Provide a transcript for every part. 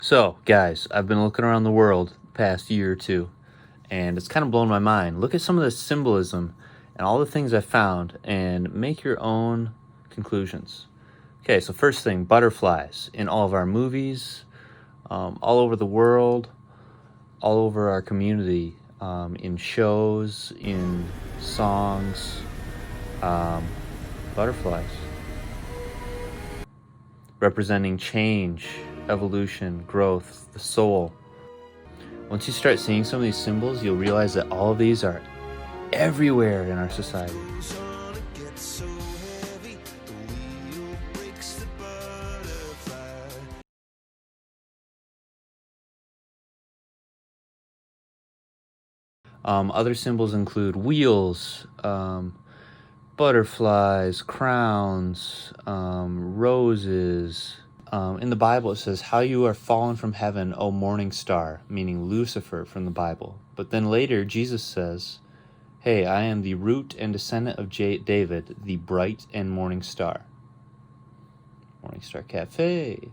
So, guys, I've been looking around the world the past year or two, and it's kind of blown my mind. Look at some of the symbolism and all the things I found, and make your own conclusions. Okay, so first thing, butterflies in all of our movies, all over the world, all over our community, in shows, in songs, um, butterflies representing change, evolution, growth, the soul. Once you start seeing some of these symbols, you'll realize that all of these are everywhere in our society. Other symbols include wheels, butterflies, crowns, roses. In the Bible, it says, "How you are fallen from heaven, O morning star," meaning Lucifer from the Bible. But then later, Jesus says, "Hey, I am the root and descendant of David, the bright and morning star." Morning Star Cafe,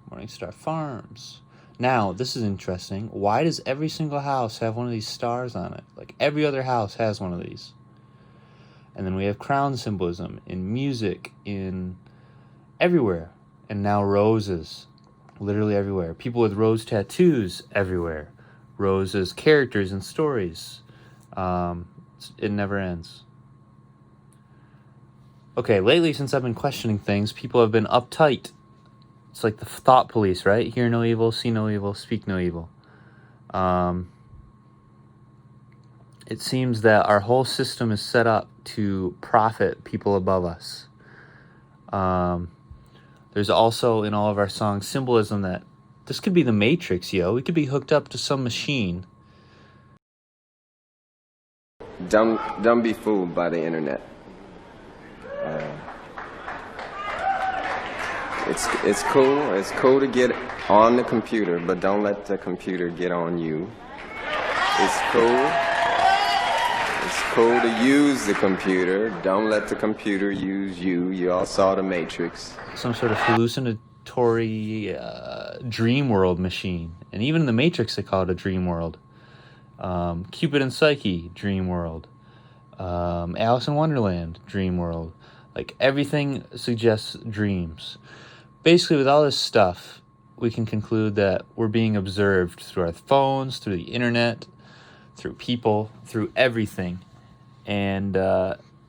Morning Star Farms. Now, this is interesting. Why does every single house have one of these stars on it? Like every other house has one of these. And then we have crown symbolism in music, in everywhere. And now roses, literally everywhere. People with rose tattoos everywhere. Roses, characters and stories. It never ends. Okay, lately, since I've been questioning things, people have been uptight. It's like the thought police, right? Hear no evil, see no evil, speak no evil. It seems that our whole system is set up to profit people above us. There's also, in all of our songs, symbolism that this could be the Matrix, yo. We could be hooked up to some machine. Don't be fooled by the internet. It's cool. It's cool to get on the computer, but don't let the computer get on you. It's cool. It's cool to use the computer. Don't let the computer use you. You all saw the Matrix. Some sort of hallucinatory dream world machine. And even in the Matrix, they call it a dream world. Cupid and Psyche, dream world. Alice in Wonderland, dream world. Like, everything suggests dreams. Basically, with all this stuff, we can conclude that we're being observed through our phones, through the internet, through people, through everything. And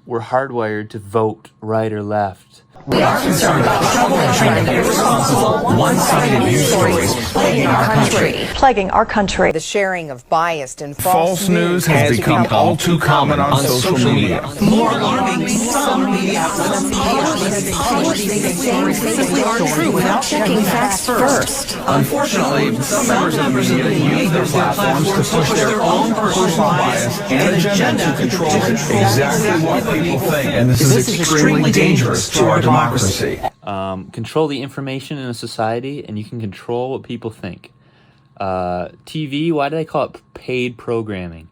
we're hardwired to vote right or left. We are concerned about troubling trend of irresponsible, one-sided news stories plaguing our country. The sharing of biased and false news has become all too common on social media. More alarming, some media outlets publish things physically aren't true without checking facts first. Unfortunately, some members of the media use their platforms to push their own personal bias and agenda to control exactly what people think. And this is extremely dangerous to our democracy. Control the information in a society, and you can control what people think. TV, why do they call it paid programming?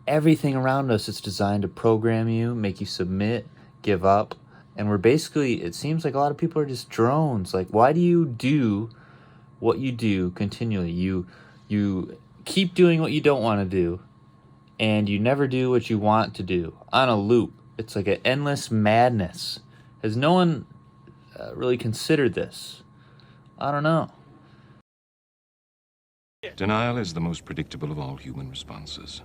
Everything around us is designed to program you, make you submit, give up. And we're basically, it seems like a lot of people are just drones. Like, why do you do what you do continually? You keep doing what you don't want to do, and you never do what you want to do on a loop. It's like an endless madness. Has no one really considered this? I don't know. Denial is the most predictable of all human responses.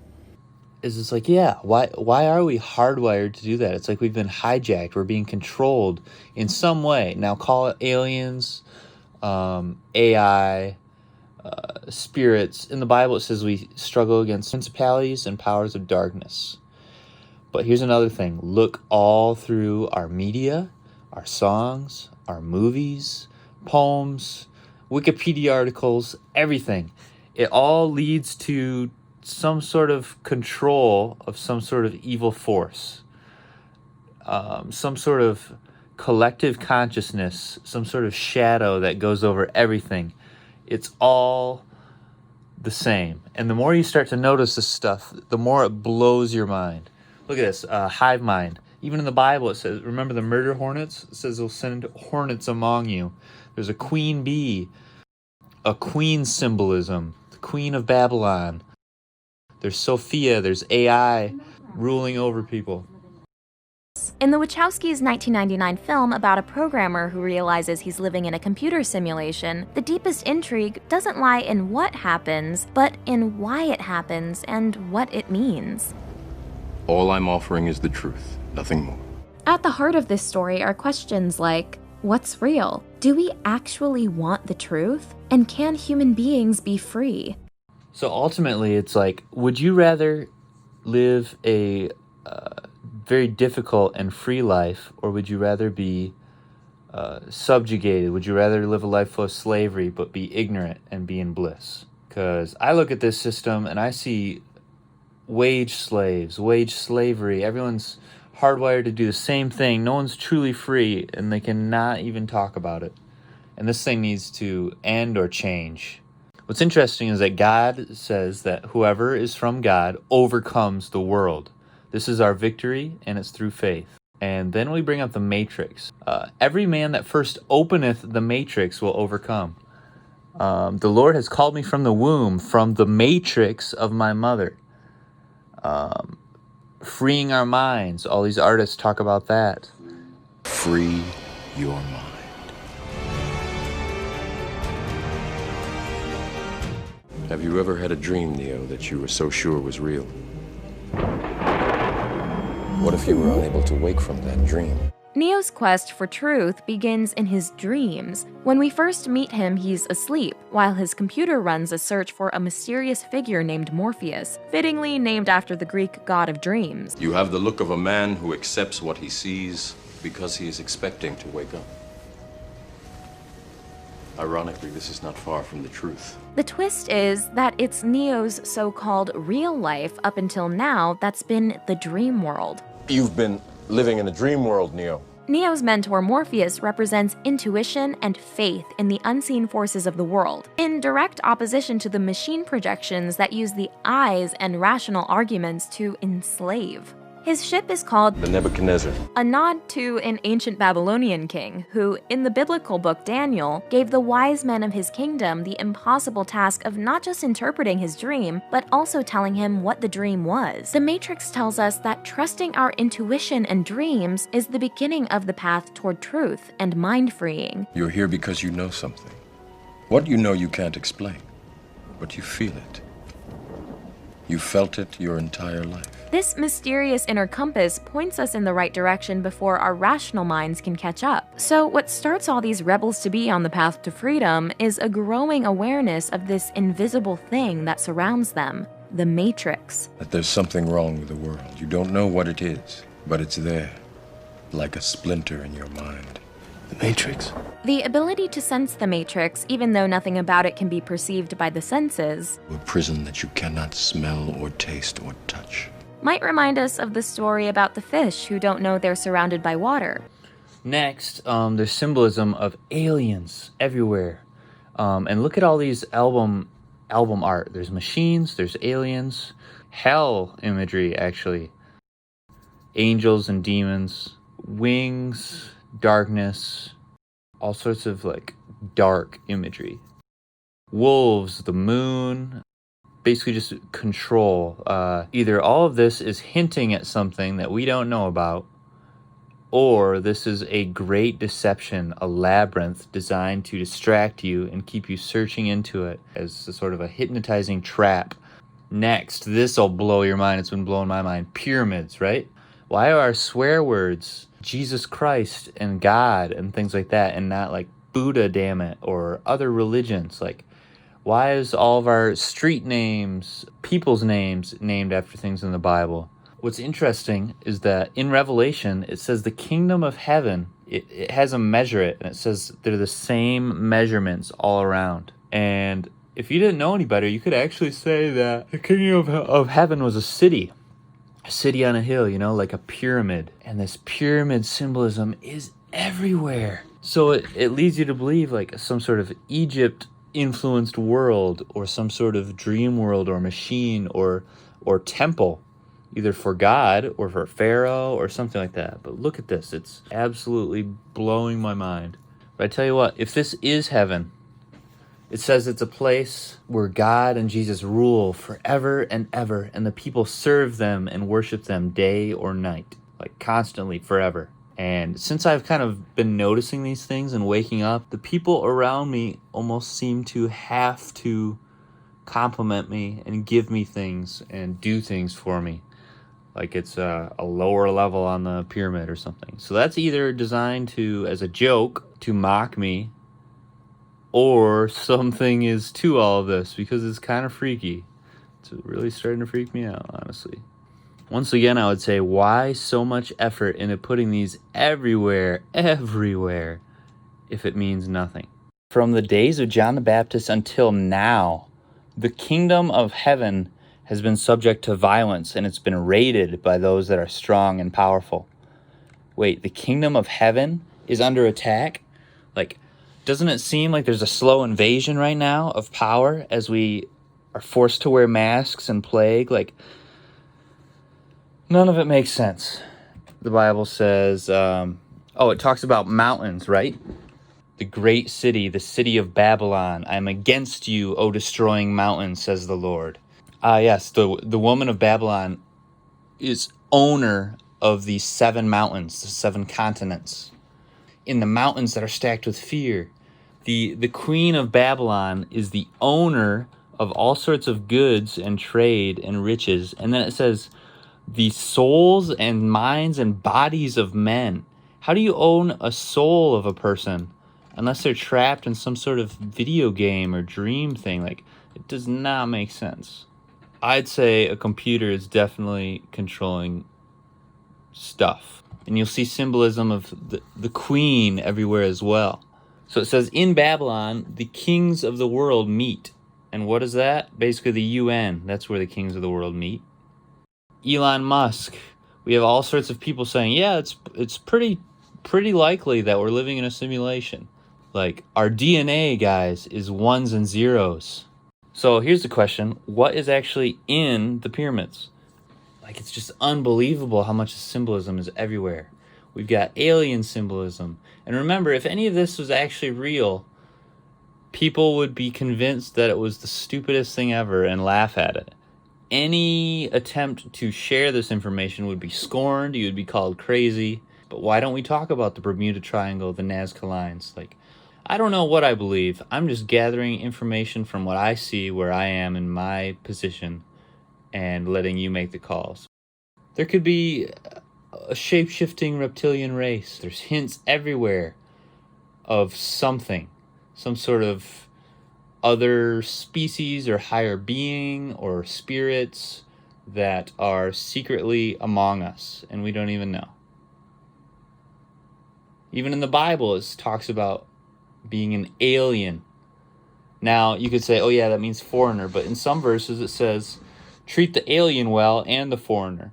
Is it's like, yeah, why are we hardwired to do that? It's like we've been hijacked. We're being controlled in some way. Now call it aliens, AI, spirits. In the Bible, it says we struggle against principalities and powers of darkness. But here's another thing. Look all through our media, our songs, our movies, poems, Wikipedia articles, everything. It all leads to some sort of control of some sort of evil force, some sort of collective consciousness, some sort of shadow that goes over everything. It's all the same. And the more you start to notice this stuff, the more it blows your mind. Look at this, hive mind. Even in the Bible, it says, remember the murder hornets? It says they'll send hornets among you. There's a queen bee a queen symbolism, the Queen of Babylon. There's Sophia, there's AI ruling over people. In the Wachowskis' 1999 film about a programmer who realizes he's living in a computer simulation, the deepest intrigue doesn't lie in what happens, but in why it happens and what it means. All I'm offering is the truth, nothing more. At the heart of this story are questions like, what's real? Do we actually want the truth? And can human beings be free? So ultimately, it's like, would you rather live a very difficult and free life, or would you rather be subjugated? Would you rather live a life full of slavery but be ignorant and be in bliss? Because I look at this system and I see wage slaves, wage slavery. Everyone's hardwired to do the same thing. No one's truly free, and they cannot even talk about it. And this thing needs to end or change. What's interesting is that God says that whoever is from God overcomes the world. This is our victory, and it's through faith. And then we bring up the matrix. Every man that first openeth the matrix will overcome. The Lord has called me from the womb, from the matrix of my mother. Freeing our minds. All these artists talk about that. Free your mind. Have you ever had a dream, Neo, that you were so sure was real? What if you were unable to wake from that dream? Neo's quest for truth begins in his dreams. When we first meet him, he's asleep, while his computer runs a search for a mysterious figure named Morpheus, fittingly named after the Greek god of dreams. You have the look of a man who accepts what he sees because he is expecting to wake up. Ironically, this is not far from the truth. The twist is that it's Neo's so-called real life up until now that's been the dream world. You've been living in a dream world, Neo. Neo's mentor Morpheus represents intuition and faith in the unseen forces of the world, in direct opposition to the machine projections that use the eyes and rational arguments to enslave. His ship is called The Nebuchadnezzar. a nod to an ancient Babylonian king who, in the biblical book Daniel, gave the wise men of his kingdom the impossible task of not just interpreting his dream, but also telling him what the dream was. The Matrix tells us that trusting our intuition and dreams is the beginning of the path toward truth and mind freeing. You're here because you know something. What you know you can't explain, but you feel it. You felt it your entire life. This mysterious inner compass points us in the right direction before our rational minds can catch up. So what starts all these rebels to be on the path to freedom is a growing awareness of this invisible thing that surrounds them, the Matrix. That there's something wrong with the world. You don't know what it is, but it's there, like a splinter in your mind. The Matrix. The ability to sense the Matrix, even though nothing about it can be perceived by the senses, A prison that you cannot smell or taste or touch. might remind us of the story about the fish who don't know they're surrounded by water. Next, there's symbolism of aliens everywhere. And look at all these album art. There's machines, there's aliens, hell imagery, actually. Angels and demons, wings, darkness, all sorts of like dark imagery. Wolves, the moon, basically just control. Either all of this is hinting at something that we don't know about, or this is a great deception, a labyrinth designed to distract you and keep you searching into it as a sort of a hypnotizing trap. Next, this'll blow your mind. It's been blowing my mind. Pyramids, right? Why are our swear words Jesus Christ and God and things like that, and not like Buddha, damn it, or other religions? Like, why is all of our street names, people's names, named after things in the Bible? What's interesting is that in Revelation, it says the kingdom of heaven, it has a measure it, and it says they're the same measurements all around. And if you didn't know any better, you could actually say that the kingdom of heaven was a city on a hill, you know, like a pyramid. And this pyramid symbolism is everywhere. So it leads you to believe like some sort of Egypt influenced world, or some sort of dream world, or machine, or temple, either for God or for Pharaoh or something like that. But look at this. It's absolutely blowing my mind. But I tell you what, if this is heaven, It says it's a place where God and Jesus rule forever and ever, and the people serve them and worship them day or night, like constantly, forever. And since I've kind of been noticing these things and waking up, the people around me almost seem to have to compliment me and give me things and do things for me, like it's a lower level on the pyramid or something. So that's either designed to, as a joke, to mock me, or something is to all of this, because it's kind of freaky. It's really starting to freak me out, honestly. Once again, I would say, why so much effort into putting these everywhere, if it means nothing? From the days of John the Baptist until now, the kingdom of heaven has been subject to violence, and it's been raided by those that are strong and powerful. Wait, the kingdom of heaven is under attack? Like, doesn't it seem like there's a slow invasion right now of power as we are forced to wear masks and plague? Like, none of it makes sense. The Bible says, it talks about mountains, right? The great city, the city of Babylon. I am against you, O destroying mountains, says the Lord. Yes, the woman of Babylon is owner of these 7 mountains, the 7 continents. In the mountains that are stacked with fear. The queen of Babylon is the owner of all sorts of goods and trade and riches. And then it says, the souls and minds and bodies of men. How do you own a soul of a person unless they're trapped in some sort of video game or dream thing? Like, it does not make sense. I'd say a computer is definitely controlling stuff. And you'll see symbolism of the queen everywhere as well. So it says, in Babylon, the kings of the world meet. And what is that? Basically the UN. That's where the kings of the world meet. Elon Musk. We have all sorts of people saying, yeah, it's pretty likely that we're living in a simulation. Like, our DNA, guys, is 1s and 0s. So here's the question. What is actually in the pyramids? Like, it's just unbelievable how much symbolism is everywhere. We've got alien symbolism. And remember, if any of this was actually real, people would be convinced that it was the stupidest thing ever and laugh at it. Any attempt to share this information would be scorned. You would be called crazy. But why don't we talk about the Bermuda Triangle, the Nazca Lines? Like, I don't know what I believe. I'm just gathering information from what I see where I am in my position and letting you make the calls. There could be a shape-shifting reptilian race. There's hints everywhere of something, some sort of other species or higher being or spirits that are secretly among us and we don't even know. Even in the Bible, it talks about being an alien. Now, you could say, oh yeah, that means foreigner, but in some verses it says, treat the alien well and the foreigner.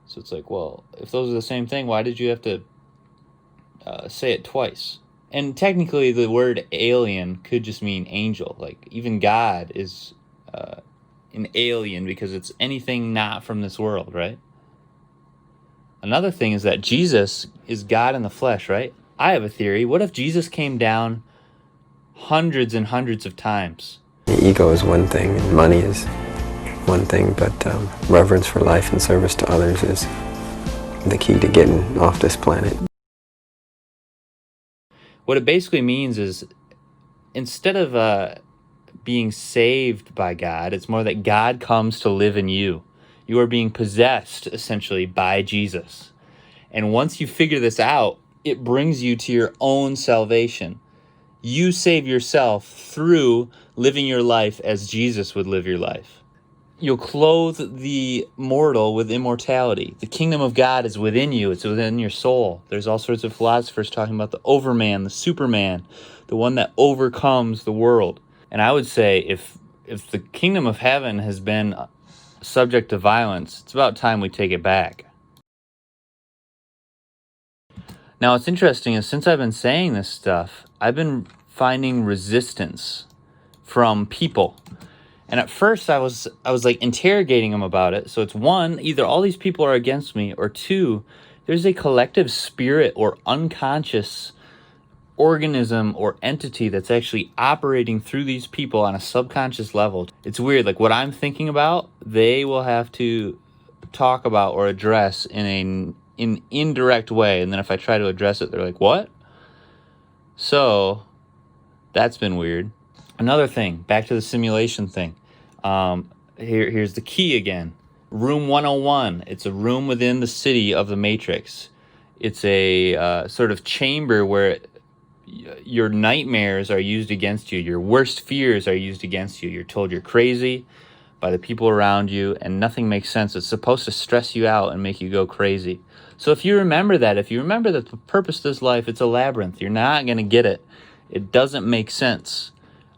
So it's like, well, if those are the same thing, why did you have to say it twice? And technically, the word alien could just mean angel. Like, even God is an alien because it's anything not from this world, right? Another thing is that Jesus is God in the flesh, right? I have a theory. What if Jesus came down hundreds and hundreds of times? Ego is one thing, and money is one thing, but reverence for life and service to others is the key to getting off this planet. What it basically means is, instead of being saved by God, it's more that God comes to live in you. You are being possessed, essentially, by Jesus. And once you figure this out, it brings you to your own salvation. You save yourself through living your life as Jesus would live your life. You'll clothe the mortal with immortality. The kingdom of God is within you. It's within your soul. There's all sorts of philosophers talking about the overman, the superman, the one that overcomes the world. And I would say if the kingdom of heaven has been subject to violence, it's about time we take it back. Now, what's interesting is since I've been saying this stuff, I've been finding resistance from people. And at first I was like interrogating them about it. So it's one, either all these people are against me, or two, there's a collective spirit or unconscious organism or entity that's actually operating through these people on a subconscious level. It's weird. Like what I'm thinking about, they will have to talk about or address in an indirect way. And then if I try to address it, they're like, what? So that's been weird. Another thing, back to the simulation thing. Here's the key again. Room 101. It's a room within the city of the Matrix. It's a sort of chamber where your nightmares are used against you. Your worst fears are used against you. You're told you're crazy by the people around you, and nothing makes sense. It's supposed to stress you out and make you go crazy. So if you remember that the purpose of this life, it's a labyrinth. You're not going to get it. It doesn't make sense.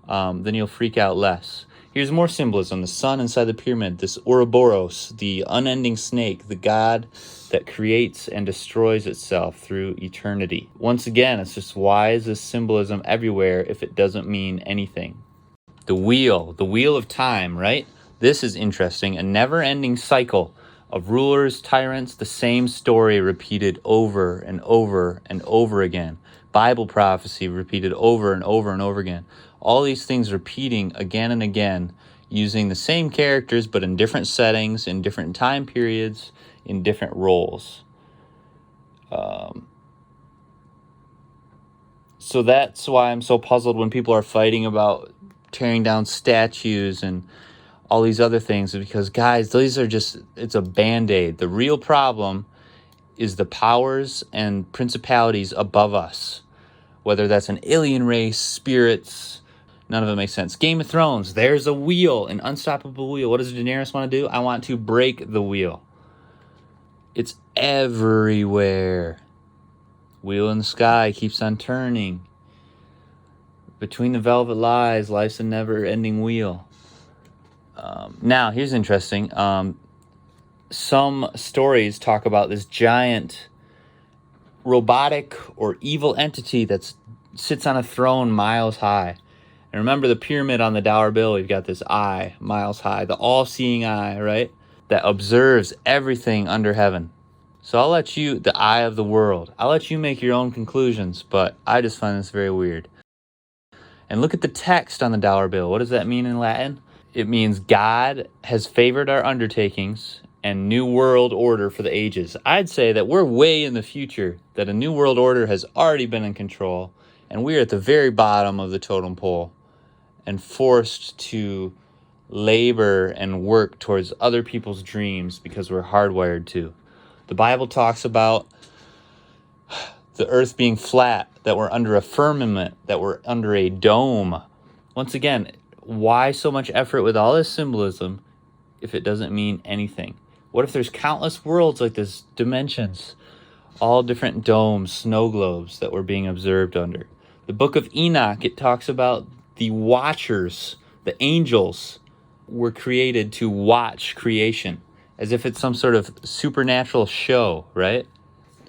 Then you'll freak out less. Here's more symbolism. The sun inside the pyramid, this Ouroboros, the unending snake, the god that creates and destroys itself through eternity. Once again, it's just, why is this symbolism everywhere if it doesn't mean anything? The wheel of time, right? This is interesting. A never-ending cycle of rulers, tyrants, the same story repeated over and over and over again. Bible prophecy repeated over and over and over again. All these things repeating again and again, using the same characters but in different settings, in different time periods, in different roles. So that's why I'm so puzzled when people are fighting about tearing down statues and all these other things, because guys, these are just, it's a band-aid. The real problem is the powers and principalities above us, whether that's an alien race, spirits. None of it makes sense. Game of Thrones, there's a wheel, an unstoppable wheel. What does Daenerys want to do? I want to break the wheel. It's everywhere. Wheel in the sky keeps on turning. Between the velvet lies, life's a never-ending wheel. Now, here's interesting. Some stories talk about this giant robotic or evil entity that sits on a throne miles high. And remember the pyramid on the dollar bill, we've got this eye miles high, the all-seeing eye, right? That observes everything under heaven. So I'll let you, the eye of the world, I'll let you make your own conclusions, but I just find this very weird. And look at the text on the dollar bill. What does that mean in Latin? It means God has favored our undertakings and new world order for the ages. I'd say that we're way in the future, that a new world order has already been in control, and we're at the very bottom of the totem pole and forced to labor and work towards other people's dreams because we're hardwired to. The Bible talks about the earth being flat, that we're under a firmament, that we're under a dome. Once again, why so much effort with all this symbolism if it doesn't mean anything? What if there's countless worlds like this, dimensions, all different domes, snow globes that we're being observed under? The book of Enoch, it talks about the watchers, the angels were created to watch creation, as if it's some sort of supernatural show, right?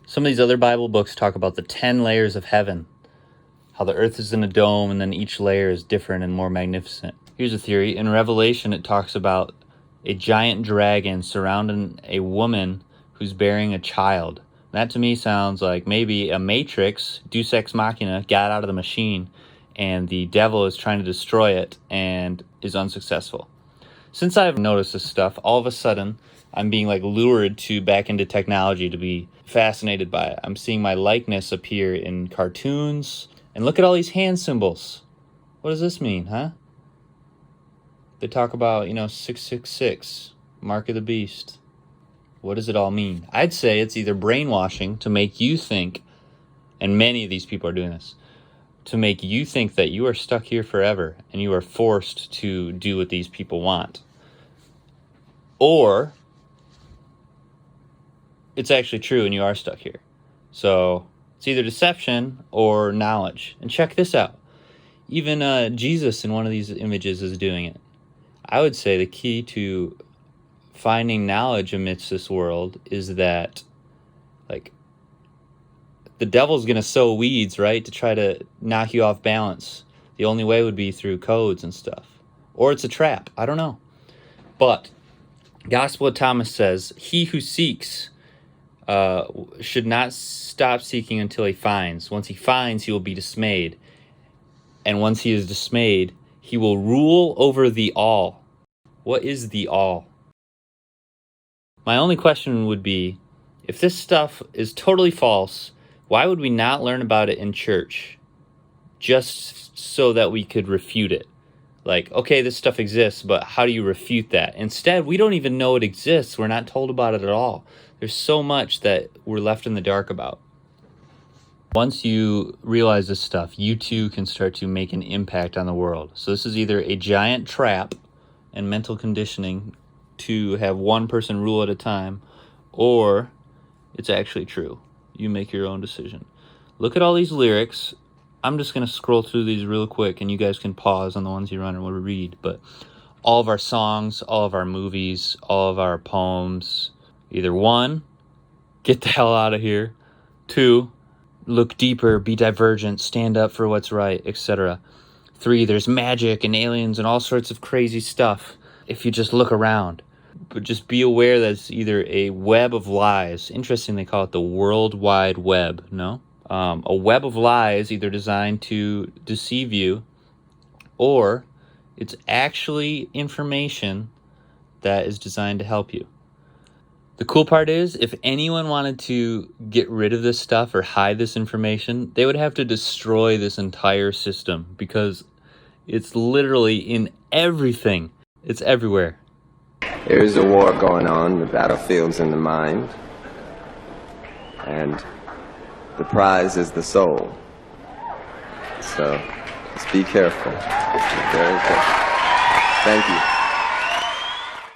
Some of these other Bible books talk about the 10 layers of heaven, how the earth is in a dome and then each layer is different and more magnificent. Here's a theory. In Revelation, it talks about a giant dragon surrounding a woman who's bearing a child. That to me sounds like maybe a Matrix, Deus Ex Machina, got out of the machine and the devil is trying to destroy it and is unsuccessful. Since I've noticed this stuff, all of a sudden I'm being like lured back into technology to be fascinated by it. I'm seeing my likeness appear in cartoons. And look at all these hand symbols. What does this mean, huh? They talk about, 666, Mark of the Beast. What does it all mean? I'd say it's either brainwashing to make you think, and many of these people are doing this, to make you think that you are stuck here forever and you are forced to do what these people want. Or it's actually true and you are stuck here. So it's either deception or knowledge. And check this out. Even Jesus in one of these images is doing it. I would say the key to finding knowledge amidst this world is that, the devil's going to sow weeds, right, to try to knock you off balance. The only way would be through codes and stuff. Or it's a trap. I don't know. But Gospel of Thomas says, he who seeks should not stop seeking until he finds. Once he finds, he will be dismayed. And once he is dismayed, he will rule over the all. What is the all? My only question would be, if this stuff is totally false, why would we not learn about it in church? Just so that we could refute it. Like, okay, this stuff exists, but how do you refute that? Instead, we don't even know it exists. We're not told about it at all. There's so much that we're left in the dark about. Once you realize this stuff, you too can start to make an impact on the world. So this is either a giant trap and mental conditioning to have one person rule at a time, or it's actually true. You make your own decision. Look at all these lyrics. I'm just going to scroll through these real quick, and you guys can pause on the ones you want to read. But all of our songs, all of our movies, all of our poems, either 1, get the hell out of here. 2, look deeper, be divergent, stand up for what's right, etc. 3, there's magic and aliens and all sorts of crazy stuff if you just look around. But just be aware that it's either a web of lies. Interesting, they call it the World Wide Web, no? A web of lies either designed to deceive you, or it's actually information that is designed to help you. The cool part is, if anyone wanted to get rid of this stuff or hide this information, they would have to destroy this entire system, because it's literally in everything. It's everywhere. There is a war going on, the battlefield's in the mind, and the prize is the soul. So, just be careful. Be very careful. Thank you.